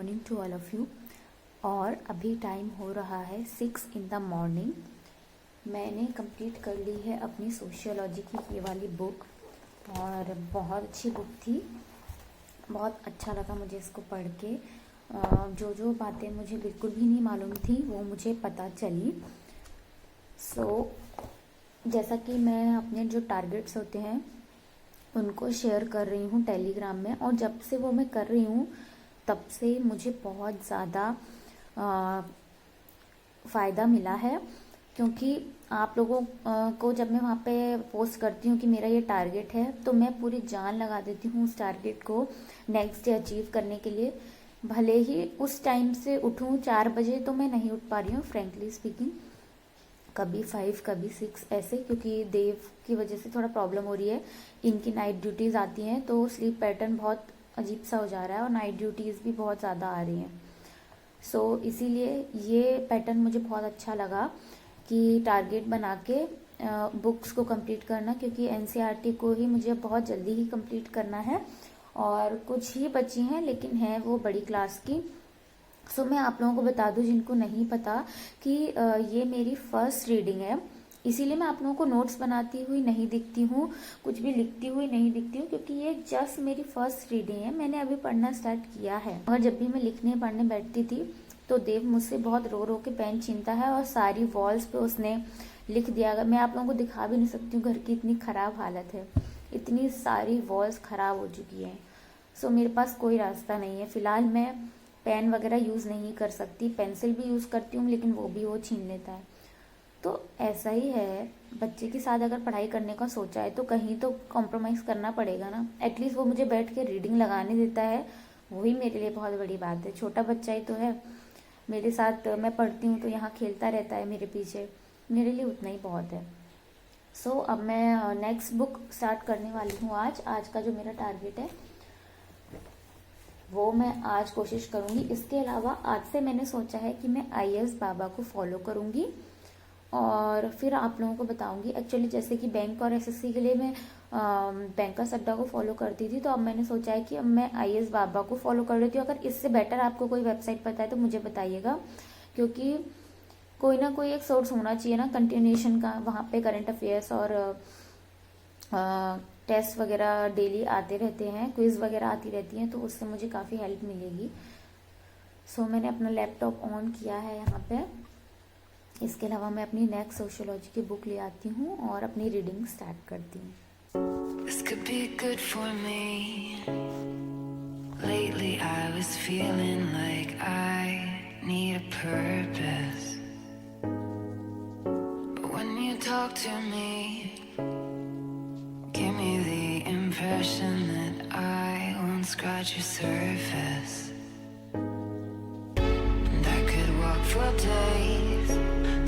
Morning to all of you. और अभी time हो रहा है 6 इन द मॉर्निंग। मैंने कंप्लीट कर ली है अपनी सोशियोलॉजी की ये वाली बुक और बहुत अच्छी बुक थी। बहुत अच्छा लगा मुझे इसको पढ़ के। जो जो बातें मुझे बिल्कुल भी नहीं मालूम थी वो मुझे पता चली। जैसा कि मैं अपने जो टारगेट्स होते हैं उनको शेयर कर रही हूँ टेलीग्राम में, और जब से वो मैं कर रही हूँ तब से मुझे बहुत ज़्यादा फ़ायदा मिला है। क्योंकि आप लोगों को जब मैं वहाँ पे पोस्ट करती हूँ कि मेरा ये टारगेट है, तो मैं पूरी जान लगा देती हूँ उस टारगेट को नेक्स्ट डे अचीव करने के लिए। भले ही उस टाइम से उठूँ 4 बजे, तो मैं नहीं उठ पा रही हूँ फ्रेंकली स्पीकिंग, कभी 5 कभी 6 ऐसे, क्योंकि देव की वजह से थोड़ा प्रॉब्लम हो रही है। इनकी नाइट ड्यूटीज़ आती हैं तो स्लीप पैटर्न बहुत अजीब सा हो जा रहा है और नाइट ड्यूटीज़ भी बहुत ज़्यादा आ रही हैं। इसीलिए ये पैटर्न मुझे बहुत अच्छा लगा कि टारगेट बना के बुक्स को कंप्लीट करना, क्योंकि एनसीईआरटी को ही मुझे बहुत जल्दी ही कंप्लीट करना है और कुछ ही बची हैं, लेकिन है वो बड़ी क्लास की। मैं आप लोगों को बता दूं जिनको नहीं पता कि ये मेरी फर्स्ट रीडिंग है, इसीलिए मैं आप लोगों को नोट्स बनाती हुई नहीं दिखती हूँ, कुछ भी लिखती हुई नहीं दिखती हूँ, क्योंकि ये जस्ट मेरी फर्स्ट रीडिंग है। मैंने अभी पढ़ना स्टार्ट किया है। और जब भी मैं लिखने पढ़ने बैठती थी तो देव मुझसे बहुत रो रो के पेन छीनता है और सारी वॉल्स पे उसने लिख दिया। मैं आप लोगों को दिखा भी नहीं सकती हूँ, घर की इतनी ख़राब हालत है, इतनी सारी वॉल्स ख़राब हो चुकी हैं। मेरे पास कोई रास्ता नहीं है। फ़िलहाल मैं पेन वगैरह यूज़ नहीं कर सकती, पेंसिल भी यूज़ करती हूँ लेकिन वो छीन लेता है। तो ऐसा ही है, बच्चे के साथ अगर पढ़ाई करने का सोचा है तो कहीं तो कॉम्प्रोमाइज़ करना पड़ेगा ना। एटलीस्ट वो मुझे बैठ के रीडिंग लगाने देता है, वही मेरे लिए बहुत बड़ी बात है। छोटा बच्चा ही तो है मेरे साथ, मैं पढ़ती हूँ तो यहाँ खेलता रहता है मेरे पीछे, मेरे लिए उतना ही बहुत है। अब मैं नेक्स्ट बुक स्टार्ट करने वाली हूँ। आज का जो मेरा टारगेट है वो मैं आज कोशिश करूँगी। इसके अलावा आज से मैंने सोचा है कि मैं आईएएस बाबा को फॉलो करूँगी और फिर आप लोगों को बताऊँगी। एक्चुअली जैसे कि बैंक और एसएससी के लिए मैं बैंकर्स अड्डा को फॉलो करती थी, तो अब मैंने सोचा है कि अब मैं आईएएस बाबा को फॉलो कर लेती हूँ। अगर इससे बेटर आपको कोई वेबसाइट पता है तो मुझे बताइएगा, क्योंकि कोई ना कोई एक सोर्स होना चाहिए ना कंटिन्यूएशन का। वहाँ पे करंट अफेयर्स और टेस्ट वगैरह डेली आते रहते हैं, क्विज़ वगैरह आती रहती हैं, तो उससे मुझे काफ़ी हेल्प मिलेगी। मैंने अपना लैपटॉप ऑन किया है यहाँ पे। इसके अलावा मैं अपनी नेक्स्ट सोशियोलॉजी की बुक ले आती हूँ और अपनी रीडिंग स्टार्ट करती हूँ। This could be good for me. Lately I was feeling like I need a purpose. But when you talk to me, give me the impression that I won't scratch your surface. And I could walk for days,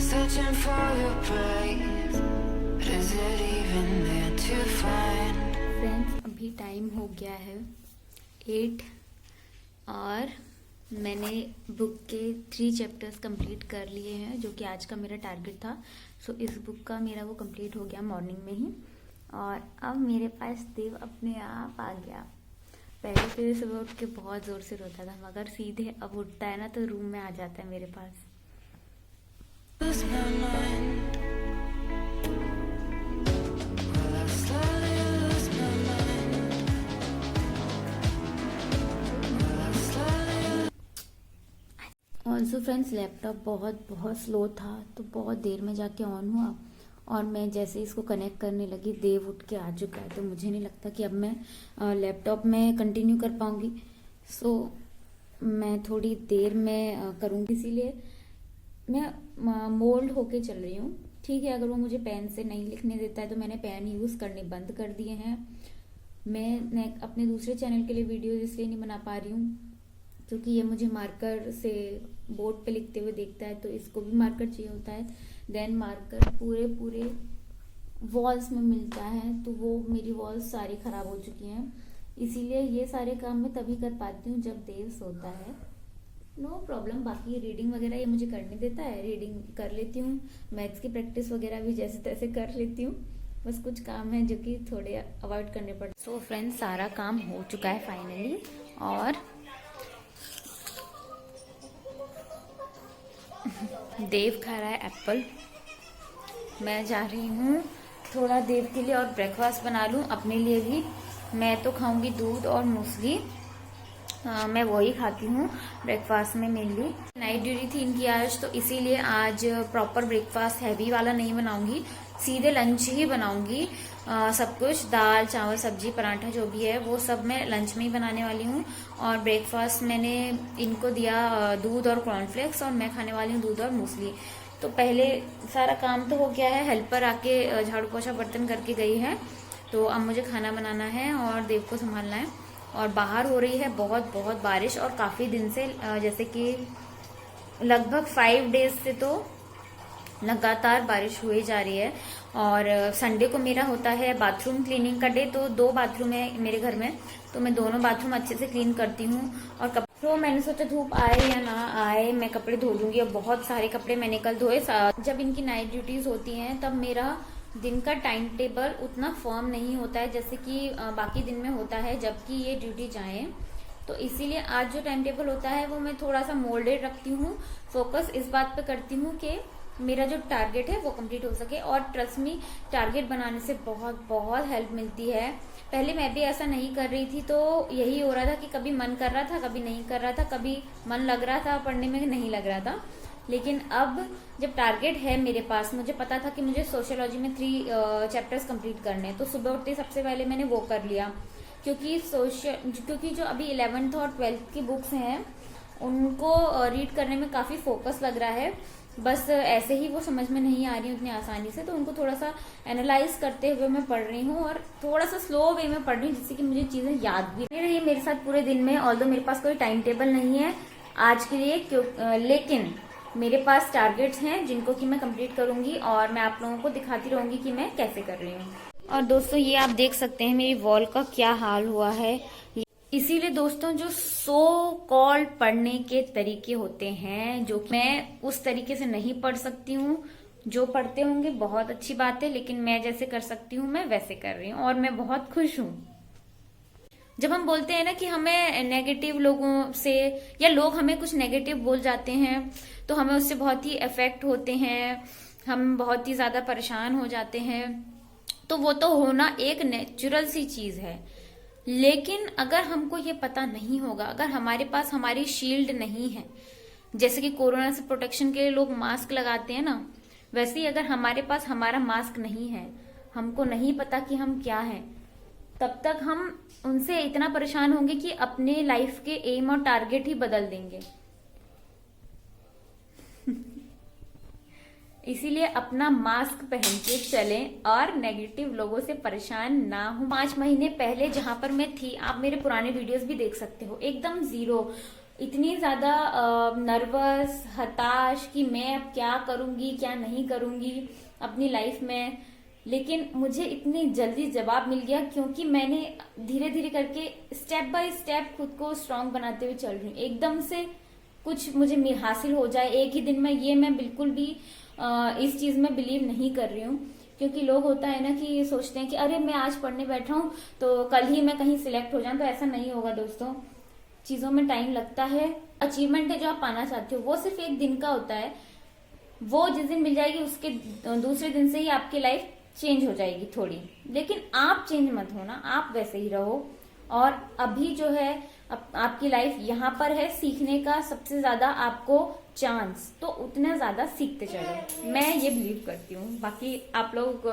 searching for your praise. But is it even there to find? Friends, अभी time हो गया है 8 और मैंने book के 3 chapters complete कर लिए हैं, जो कि आज का मेरा टारगेट था। इस बुक का मेरा वो कंप्लीट हो गया मॉर्निंग में ही। और अब मेरे पास देव अपने आप आ गया। पहले तो सुबह उठ के बहुत ज़ोर से रोता था, मगर सीधे अब उठता है ना तो रूम में आ जाता है मेरे पास। ऑल्सो फ्रेंड्स, लैपटॉप बहुत स्लो था, तो बहुत देर में जाके ऑन हुआ और मैं जैसे इसको कनेक्ट करने लगी देव उठ के आ चुका है। तो मुझे नहीं लगता कि अब मैं लैपटॉप में कंटिन्यू कर पाऊँगी। मैं थोड़ी देर में करूँगी, इसीलिए मैं मोल्ड होके चल रही हूँ। ठीक है, अगर वो मुझे पेन से नहीं लिखने देता है तो मैंने पेन यूज़ करने बंद कर दिए हैं। मैं अपने दूसरे चैनल के लिए वीडियोज़ इसलिए नहीं बना पा रही हूँ क्योंकि ये मुझे मार्कर से बोर्ड पे लिखते हुए देखता है, तो इसको भी मार्कर चाहिए होता है। देन मार्कर पूरे वॉल्स में मिलता है, तो वो मेरी वॉल्स सारी ख़राब हो चुकी हैं। इसीलिए ये सारे काम मैं तभी कर पाती हूँ जब देव सोता है। नो प्रॉब्लम, बाकी रीडिंग वगैरह ये मुझे करने देता है, रीडिंग कर लेती हूँ। मैथ्स की प्रैक्टिस वगैरह भी जैसे तैसे कर लेती हूँ। बस कुछ काम है जो कि थोड़े अवॉइड करने पड़ते। फ्रेंड्स, सारा काम हो चुका है फाइनली और देव खा रहा है एप्पल। मैं जा रही हूँ थोड़ा देव के लिए और ब्रेकफास्ट बना लूँ अपने लिए भी। मैं तो खाऊंगी दूध और मूसली, मैं वही खाती हूँ ब्रेकफास्ट में मेनली। नाइट ड्यूटी थी इनकी आज, तो इसीलिए आज प्रॉपर ब्रेकफास्ट हैवी वाला नहीं बनाऊंगी, सीधे लंच ही बनाऊंगी। सब कुछ दाल चावल सब्जी पराठा जो भी है वो सब मैं लंच में ही बनाने वाली हूँ। और ब्रेकफास्ट मैंने इनको दिया दूध और कॉर्नफ्लेक्स, और मैं खाने वाली हूँ दूध और मूसली। तो पहले सारा काम तो हो गया है, हेल्पर आके झाड़ू पोछा बर्तन करके गई है, तो अब मुझे खाना बनाना है और देव को संभालना है। और बाहर हो रही है बहुत बहुत बारिश, और काफ़ी दिन से जैसे कि लगभग 5 डेज से तो लगातार बारिश हुई जा रही है। और संडे को मेरा होता है बाथरूम क्लीनिंग का डे, तो 2 बाथरूम है मेरे घर में, तो मैं दोनों बाथरूम अच्छे से क्लीन करती हूँ। और तो मैंने सोचा धूप आए या ना आए मैं कपड़े धो लूंगी। और बहुत सारे कपड़े मैंने कल धोए। जब इनकी नाइट ड्यूटीज होती हैं तब मेरा दिन का टाइम टेबल उतना फर्म नहीं होता है जैसे कि बाकी दिन में होता है जबकि ये ड्यूटी जाए। तो इसीलिए आज जो टाइम टेबल होता है वो मैं थोड़ा सा मोल्डेड रखती हूँ। फोकस इस बात पे करती हूँ कि मेरा जो टारगेट है वो कंप्लीट हो सके। और ट्रस्ट मी, टारगेट बनाने से बहुत बहुत हेल्प मिलती है। पहले मैं भी ऐसा नहीं कर रही थी, तो यही हो रहा था कि कभी मन कर रहा था कभी नहीं कर रहा था, कभी मन लग रहा था पढ़ने में नहीं लग रहा था। लेकिन अब जब टारगेट है मेरे पास, मुझे पता था कि मुझे सोशियोलॉजी में 3 चैप्टर्स कंप्लीट करने हैं, तो सुबह उठते सबसे पहले मैंने वो कर लिया। क्योंकि जो अभी 11th और 12th की बुक्स हैं उनको रीड करने में काफ़ी फोकस लग रहा है। बस ऐसे ही वो समझ में नहीं आ रही उतनी आसानी से, तो उनको थोड़ा सा एनालाइज करते हुए मैं पढ़ रही हूँ और थोड़ा सा स्लो वे में पढ़ रही हूँ, जिससे कि मुझे चीज़ें याद भी नहीं रही मेरे साथ पूरे दिन में। ऑल्दो मेरे पास कोई टाइम टेबल नहीं है आज के लिए, लेकिन मेरे पास टारगेट्स हैं जिनको कि मैं कंप्लीट करूंगी, और मैं आप लोगों को दिखाती रहूंगी कि मैं कैसे कर रही हूँ। और दोस्तों ये आप देख सकते हैं मेरी वॉल का क्या हाल हुआ है। इसीलिए दोस्तों जो सो कॉल्ड पढ़ने के तरीके होते हैं जो मैं उस तरीके से नहीं पढ़ सकती हूँ। जो पढ़ते होंगे बहुत अच्छी बात है, लेकिन मैं जैसे कर सकती हूँ मैं वैसे कर रही हूँ और मैं बहुत खुश हूँ। जब हम बोलते हैं ना कि हमें नेगेटिव लोगों से या लोग हमें कुछ नेगेटिव बोल जाते हैं तो हमें उससे बहुत ही अफेक्ट होते हैं, हम बहुत ही ज्यादा परेशान हो जाते हैं, तो वो तो होना एक नेचुरल सी चीज है। लेकिन अगर हमको ये पता नहीं होगा, अगर हमारे पास हमारी शील्ड नहीं है, जैसे कि कोरोना से प्रोटेक्शन के लिए लोग मास्क लगाते हैं ना, वैसे ही अगर हमारे पास हमारा मास्क नहीं है, हमको नहीं पता कि हम क्या हैं, तब तक हम उनसे इतना परेशान होंगे कि अपने लाइफ के एम और टारगेट ही बदल देंगे। इसीलिए अपना मास्क पहन के चलें और नेगेटिव लोगों से परेशान ना हो। 5 महीने पहले जहां पर मैं थी, आप मेरे पुराने वीडियोस भी देख सकते हो, एकदम जीरो, इतनी ज्यादा नर्वस हताश कि मैं अब क्या करूंगी क्या नहीं करूंगी अपनी लाइफ में। लेकिन मुझे इतनी जल्दी जवाब मिल गया क्योंकि मैंने धीरे धीरे करके स्टेप बाय स्टेप खुद को स्ट्रांग बनाते हुए चल रही हूँ। एकदम से कुछ मुझे हासिल हो जाए एक ही दिन में, ये मैं बिल्कुल भी इस चीज में बिलीव नहीं कर रही हूँ। क्योंकि लोग होता है ना कि सोचते हैं कि अरे मैं आज पढ़ने बैठा हूँ तो कल ही मैं कहीं सिलेक्ट हो जाऊं, तो ऐसा नहीं होगा दोस्तों। चीजों में टाइम लगता है। अचीवमेंट है जो आप पाना चाहते हो वो सिर्फ एक दिन का होता है, वो जिस दिन मिल जाएगी उसके दूसरे दिन से ही आपकी लाइफ चेंज हो जाएगी थोड़ी। लेकिन आप चेंज मत होना, आप वैसे ही रहो। और अभी जो है आपकी लाइफ यहाँ पर है सीखने का सबसे ज्यादा आपको चांस, तो उतना ज्यादा सीखते चलो, मैं ये बिलीव करती हूँ। बाकी आप लोग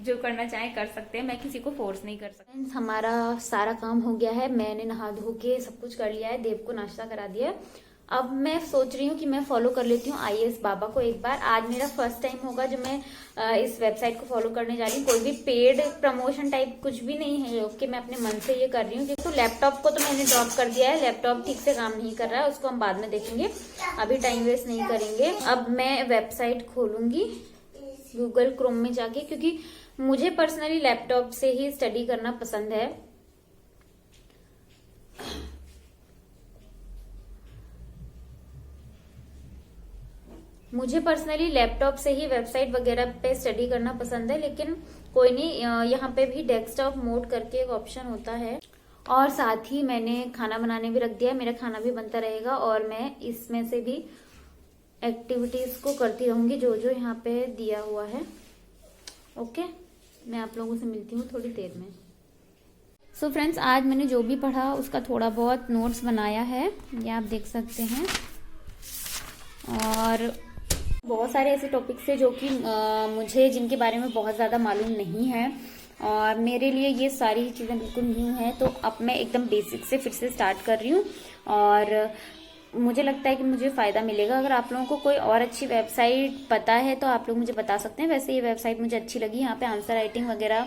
जो करना चाहें कर सकते हैं, मैं किसी को फोर्स नहीं कर सकती। हमारा सारा काम हो गया है, मैंने नहा धो के सब कुछ कर लिया है, देव को नाश्ता करा दिया है। अब मैं सोच रही हूँ कि मैं फॉलो कर लेती हूँ IAS बाबा को एक बार। आज मेरा फर्स्ट टाइम होगा जो मैं इस वेबसाइट को फॉलो करने जा रही हूँ। कोई भी पेड प्रमोशन टाइप कुछ भी नहीं है, कि मैं अपने मन से ये कर रही हूँ। तो लैपटॉप को तो मैंने ड्रॉप कर दिया है, लैपटॉप ठीक से काम नहीं कर रहा है, उसको हम बाद में देखेंगे, अभी टाइम वेस्ट नहीं करेंगे। अब मैं वेबसाइट खोलूंगी गूगल क्रोम में जाके, क्योंकि मुझे पर्सनली लैपटॉप से ही स्टडी करना पसंद है। मुझे पर्सनली लैपटॉप से ही वेबसाइट वगैरह पे स्टडी करना पसंद है, लेकिन कोई नहीं, यहाँ पे भी डेस्कटॉप मोड करके एक ऑप्शन होता है। और साथ ही मैंने खाना बनाने भी रख दिया है, मेरा खाना भी बनता रहेगा और मैं इसमें से भी एक्टिविटीज़ को करती रहूँगी जो जो यहाँ पे दिया हुआ है। ओके, मैं आप लोगों से मिलती हूँ थोड़ी देर में। सो फ्रेंड्स, आज मैंने जो भी पढ़ा उसका थोड़ा बहुत नोट्स बनाया है, ये आप देख सकते हैं। और बहुत सारे ऐसे टॉपिक्स है जो कि मुझे जिनके बारे में बहुत ज़्यादा मालूम नहीं है और मेरे लिए ये सारी चीज़ें बिल्कुल न्यू हैं। तो अब मैं एकदम बेसिक से फिर से स्टार्ट कर रही हूँ और मुझे लगता है कि मुझे फ़ायदा मिलेगा। अगर आप लोगों को कोई और अच्छी वेबसाइट पता है तो आप लोग मुझे बता सकते हैं। वैसे ये वेबसाइट मुझे अच्छी लगी, यहाँ पे आंसर राइटिंग वगैरह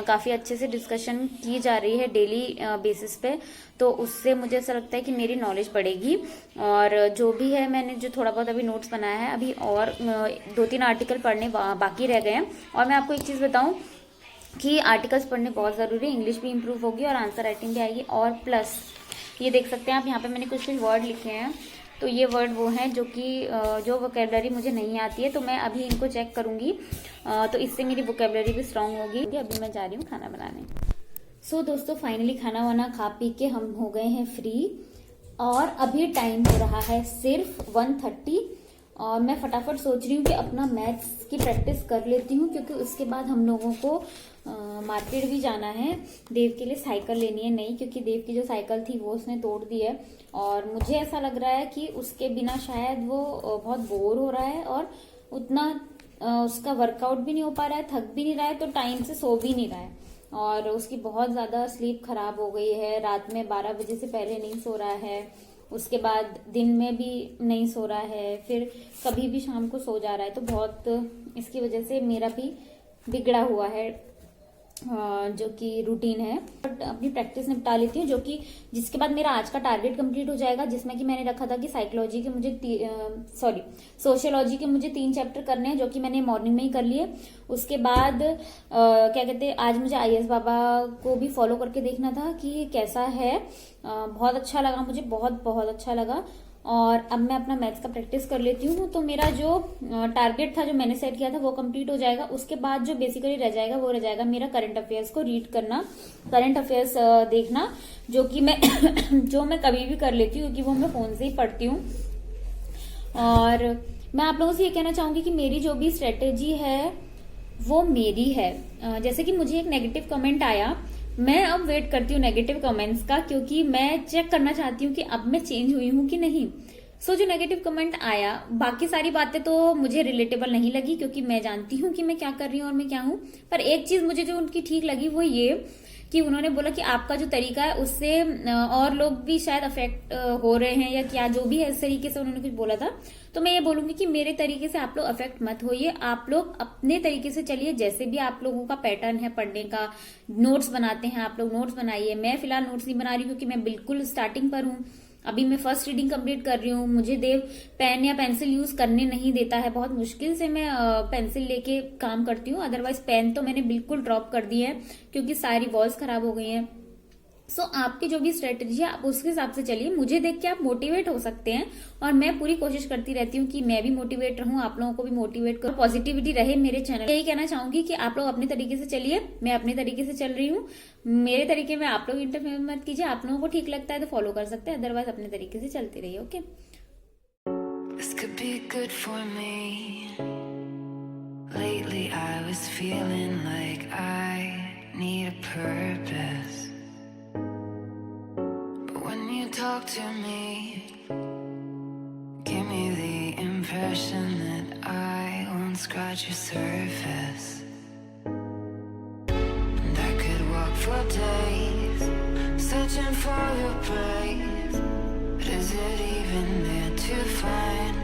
काफ़ी अच्छे से डिस्कशन की जा रही है डेली बेसिस पे, तो उससे मुझे ऐसा लगता है कि मेरी नॉलेज बढ़ेगी। और जो भी है, मैंने जो थोड़ा बहुत अभी नोट्स बनाया है, अभी और 2-3 आर्टिकल पढ़ने बाकी रह गए हैं। और मैं आपको एक चीज़ बताऊं कि आर्टिकल्स पढ़ने बहुत ज़रूरी है, इंग्लिश भी इम्प्रूव होगी और आंसर राइटिंग भी आएगी। और प्लस ये देख सकते हैं आप, यहाँ पे मैंने कुछ वर्ड लिखे हैं, तो ये वर्ड वो हैं जो कि जो वोकेबलरी मुझे नहीं आती है, तो मैं अभी इनको चेक करूँगी, तो इससे मेरी वोकेबलरी भी स्ट्रांग होगी। अभी मैं जा रही हूँ खाना बनाने। सो दोस्तों, फाइनली खाना वाना खा पी के हम हो गए हैं फ्री और अभी टाइम हो रहा है सिर्फ 1:30 और मैं फटाफट सोच रही हूँ कि अपना मैथ्स की प्रैक्टिस कर लेती हूँ, क्योंकि उसके बाद हम लोगों को मार्केट भी जाना है। देव के लिए साइकिल लेनी है नई, क्योंकि देव की जो साइकिल थी वो उसने तोड़ दी है और मुझे ऐसा लग रहा है कि उसके बिना शायद वो बहुत बोर हो रहा है और उतना उसका वर्कआउट भी नहीं हो पा रहा है, थक भी नहीं रहा है, तो टाइम से सो भी नहीं रहा है और उसकी बहुत ज़्यादा स्लीप खराब हो गई है। रात में 12 बजे से पहले नहीं सो रहा है, उसके बाद दिन में भी नहीं सो रहा है, फिर कभी भी शाम को सो जा रहा है, तो बहुत इसकी वजह से मेरा भी बिगड़ा हुआ है जो कि रूटीन है। अपनी प्रैक्टिस निपटा लेती हूँ, जो कि जिसके बाद मेरा आज का टारगेट कंप्लीट हो जाएगा, जिसमें कि मैंने रखा था कि साइकोलॉजी के मुझे सोशियोलॉजी के मुझे 3 चैप्टर करने हैं, जो कि मैंने मॉर्निंग में ही कर लिए। उसके बाद क्या कहते हैं, आज मुझे IAS बाबा को भी फॉलो करके देखना था कि कैसा है। बहुत अच्छा लगा मुझे, बहुत बहुत अच्छा लगा। और अब मैं अपना मैथ्स का प्रैक्टिस कर लेती हूँ, तो मेरा जो टारगेट था जो मैंने सेट किया था वो कंप्लीट हो जाएगा। उसके बाद जो बेसिकली रह जाएगा वो रह जाएगा मेरा करंट अफेयर्स को रीड करना, करंट अफेयर्स देखना, जो कि मैं जो मैं कभी भी कर लेती हूँ, क्योंकि वो मैं फोन से ही पढ़ती हूँ। और मैं आप लोगों से ये कहना चाहूंगी कि मेरी जो भी स्ट्रेटेजी है वो मेरी है। जैसे कि मुझे एक नेगेटिव कमेंट आया, मैं अब वेट करती हूँ नेगेटिव कमेंट्स का, क्योंकि मैं चेक करना चाहती हूँ कि अब मैं चेंज हुई हूँ कि नहीं। सो जो नेगेटिव कमेंट आया, बाकी सारी बातें तो मुझे रिलेटेबल नहीं लगी, क्योंकि मैं जानती हूँ कि मैं क्या कर रही हूँ और मैं क्या हूँ। पर एक चीज मुझे जो उनकी ठीक लगी वो ये कि उन्होंने बोला कि आपका जो तरीका है उससे और लोग भी शायद अफेक्ट हो रहे हैं या क्या, जो भी है इस तरीके से उन्होंने कुछ बोला था। तो मैं ये बोलूंगी कि मेरे तरीके से आप लोग अफेक्ट मत होइए, आप लोग अपने तरीके से चलिए। जैसे भी आप लोगों का पैटर्न है पढ़ने का, नोट्स बनाते हैं आप लोग, नोट्स बनाइए। मैं फिलहाल नोट्स नहीं बना रही हूँ, क्योंकि मैं बिल्कुल स्टार्टिंग पर हूँ। अभी मैं फर्स्ट रीडिंग कंप्लीट कर रही हूँ। मुझे देव पेन या पेंसिल यूज करने नहीं देता है, बहुत मुश्किल से मैं पेंसिल लेके काम करती हूँ, अदरवाइज पेन तो मैंने बिल्कुल ड्रॉप कर दी है, क्योंकि सारी वॉल्स खराब हो गई हैं। सो आपकी जो भी स्ट्रेटेजी है आप उसके हिसाब से चलिए। मुझे देख के आप मोटिवेट हो सकते हैं और मैं पूरी कोशिश करती रहती हूँ कि मैं भी मोटिवेट रहूं, आप लोगों को भी मोटिवेट करूं, पॉजिटिविटी रहे मेरे चैनल। यही कहना चाहूंगी कि आप लोग अपने तरीके से चलिए, मैं अपने तरीके से चल रही हूँ। मेरे तरीके में आप लोग इंटरफेयर मत कीजिए, आप लोगों को ठीक लगता है तो फॉलो कर सकते हैं, अदरवाइज अपने तरीके से चलते रहिए। Okay, This could be good for me. Lately I was feeling like I need a purpose. But when you talk to me, give me the impression that I won't scratch your surface. And I could walk for days, searching for your praise. But is it even there to find?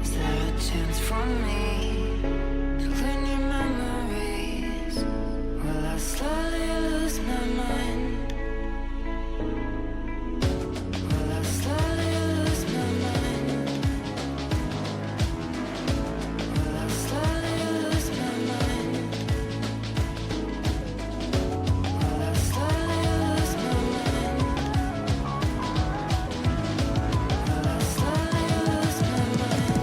Is there a chance for me to learn your memories? Will I slowly lose my mind? Will I slowly lose my mind? Will I slowly lose my mind? Will I slowly lose my mind? Will I slowly lose my mind?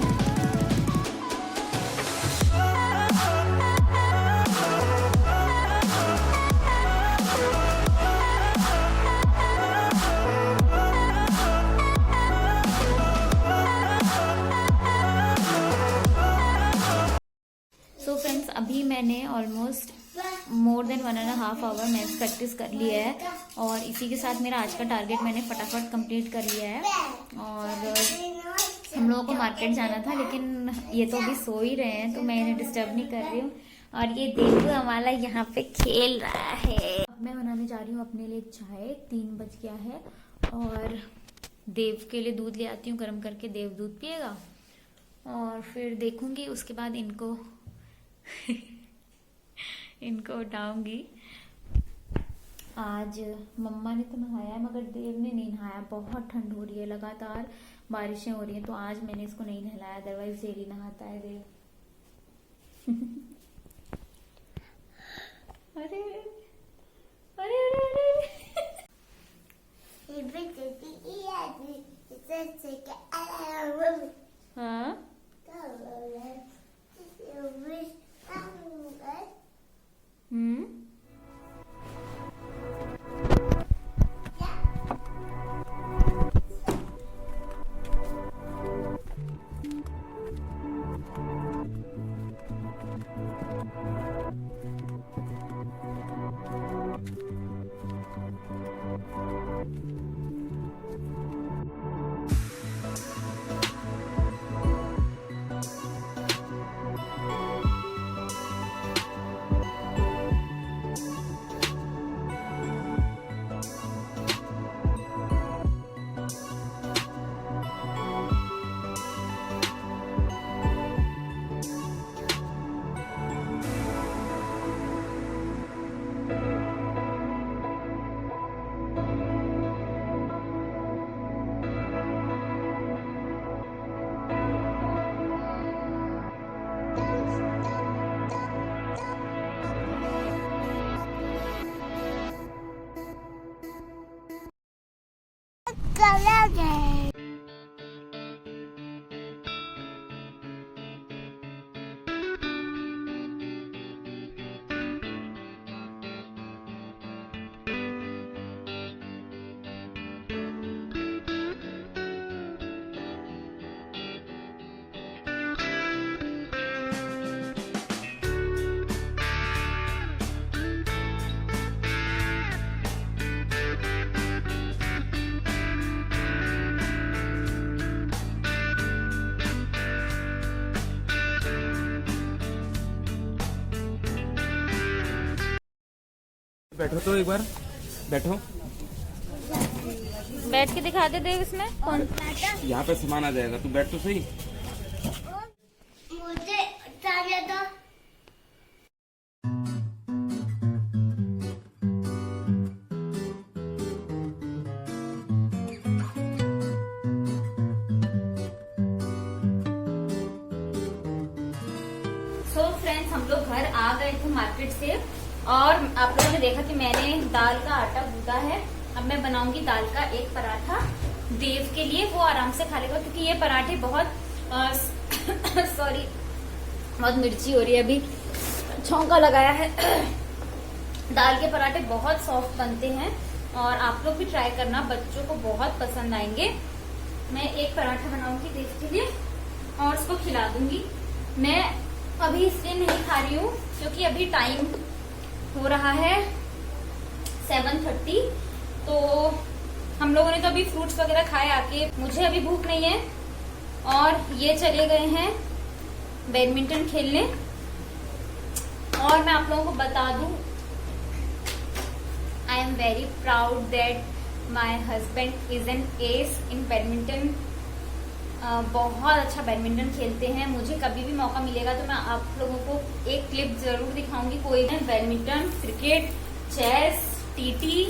अभी मैंने almost more than 1.5 hour maths practice कर लिया है और इसी के साथ मेरा आज का टारगेट मैंने फटाफट कंप्लीट कर लिया है। और हम लोगों को मार्केट जाना था लेकिन ये तो अभी सो ही रहे हैं तो मैं इन्हें डिस्टर्ब नहीं कर रही हूँ। और ये देखो हमारा यहाँ पे खेल रहा है। अब मैं बनाने जा रही हूँ अपने लिए चाय, 3 बज गया है और देव के लिए दूध ले आती हूँ गर्म करके, देव दूध पिएगा और फिर देखूंगी उसके बाद इनको इनको उठाऊंगी। आज मम्मा ने तो नहाया मगर देव ने नहीं नहाया, बहुत ठंड हो रही है, लगातार बारिशें हो रही हैं तो आज मैंने इसको नहीं नहलाया, अदरवाइज डेली नहाता है देव। अरे अरे अरे हाँ बैठो तो एक बार बैठो। बैठ के दिखा दे देव इसमें कौन। यहाँ पे सामान आ जाएगा, तू बैठ तो सही। मुझे जाने दो। सो फ्रेंड्स हम लोग घर आ गए थे मार्केट से और आप लोगों ने देखा कि मैंने दाल का आटा गूंदा है। अब मैं बनाऊंगी दाल का एक पराठा देव के लिए, वो आराम से खा लेगा क्योंकि ये पराठे बहुत सॉरी बहुत मिर्ची हो रही है, अभी छौंका लगाया है। दाल के पराठे बहुत सॉफ्ट बनते हैं और आप लोग भी ट्राई करना, बच्चों को बहुत पसंद आएंगे। मैं एक पराठा बनाऊंगी देव के लिए और उसको खिला दूंगी। मैं अभी इसलिए नहीं खा रही हूँ क्योंकि अभी टाइम हो रहा है 7:30, तो हम लोगों ने तो अभी फ्रूट्स वगैरह खाए आके, मुझे अभी भूख नहीं है। और ये चले गए हैं बैडमिंटन खेलने। और मैं आप लोगों को बता दूं, I am very proud that my husband is an S in badminton. बहुत अच्छा बैडमिंटन खेलते हैं। मुझे कभी भी मौका मिलेगा तो मैं आप लोगों को एक क्लिप जरूर दिखाऊंगी। कोई है बैडमिंटन, क्रिकेट, चेस, टीटी,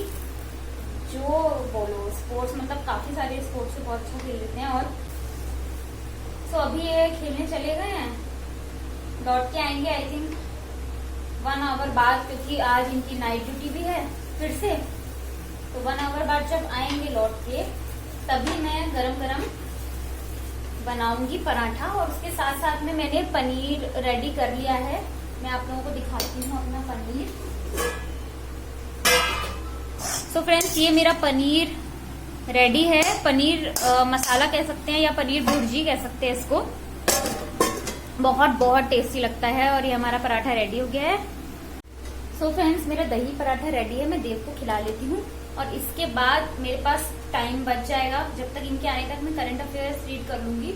जो बोलो स्पोर्ट्स, मतलब काफी सारे स्पोर्ट्स से बहुत अच्छा खेल लेते हैं। और तो अभी ये खेलने चले गए हैं, लौट के आएंगे आई थिंक 1 आवर बाद, क्योंकि आज इनकी नाइट ड्यूटी भी है फिर से। तो 1 आवर बाद जब आएंगे लौट के, तभी मैं गरम गरम बनाऊंगी पराठा। और उसके साथ साथ में मैंने पनीर रेडी कर लिया है। मैं आप लोगों को दिखाती हूँ अपना पनीर। तो फ्रेंड्स ये मेरा पनीर रेडी है। पनीर मसाला कह सकते हैं या पनीर भुर्जी कह सकते हैं इसको। बहुत बहुत टेस्टी लगता है। और ये हमारा पराठा रेडी हो गया है। सो फ्रेंड्स, मेरा दही पराठा रेडी है। मैं देव को खिला लेती हूँ और इसके बाद मेरे पास टाइम बच जाएगा। जब तक इनके आने तक मैं करंट अफेयर्स रीड कर लूंगी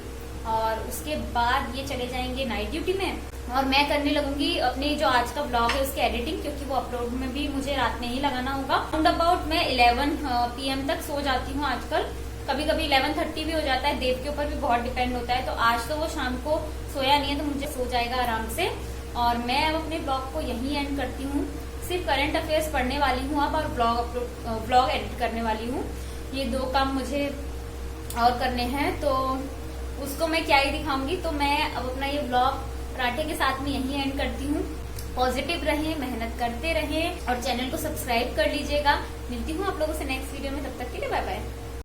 और उसके बाद ये चले जाएंगे नाइट ड्यूटी में और मैं करने लगूंगी अपनी जो आज का ब्लॉग है उसकी एडिटिंग, क्योंकि वो अपलोड में भी मुझे रात में ही लगाना होगा। राउंड अबाउट मैं 11 PM तक सो जाती हूँ आजकल। कभी कभी 11:30 भी हो जाता है, देव के ऊपर भी बहुत डिपेंड होता है। तो आज तो वो शाम को सोया नहीं है तो मुझे सो जाएगा आराम से। और मैं अब अपने ब्लॉग को यहीं एंड करती हूँ। सिर्फ करंट अफेयर्स पढ़ने वाली हूँ अब और ब्लॉग एडिट करने वाली हूँ। ये 2 काम मुझे और करने हैं, तो उसको मैं क्या ही दिखाऊंगी। तो मैं अब अपना ये ब्लॉग पराठे के साथ में यहीं एंड करती हूँ। पॉजिटिव रहें, मेहनत करते रहें और चैनल को सब्सक्राइब कर लीजिएगा। मिलती हूँ आप लोगों से नेक्स्ट वीडियो में, तब तक के लिए बाय बाय।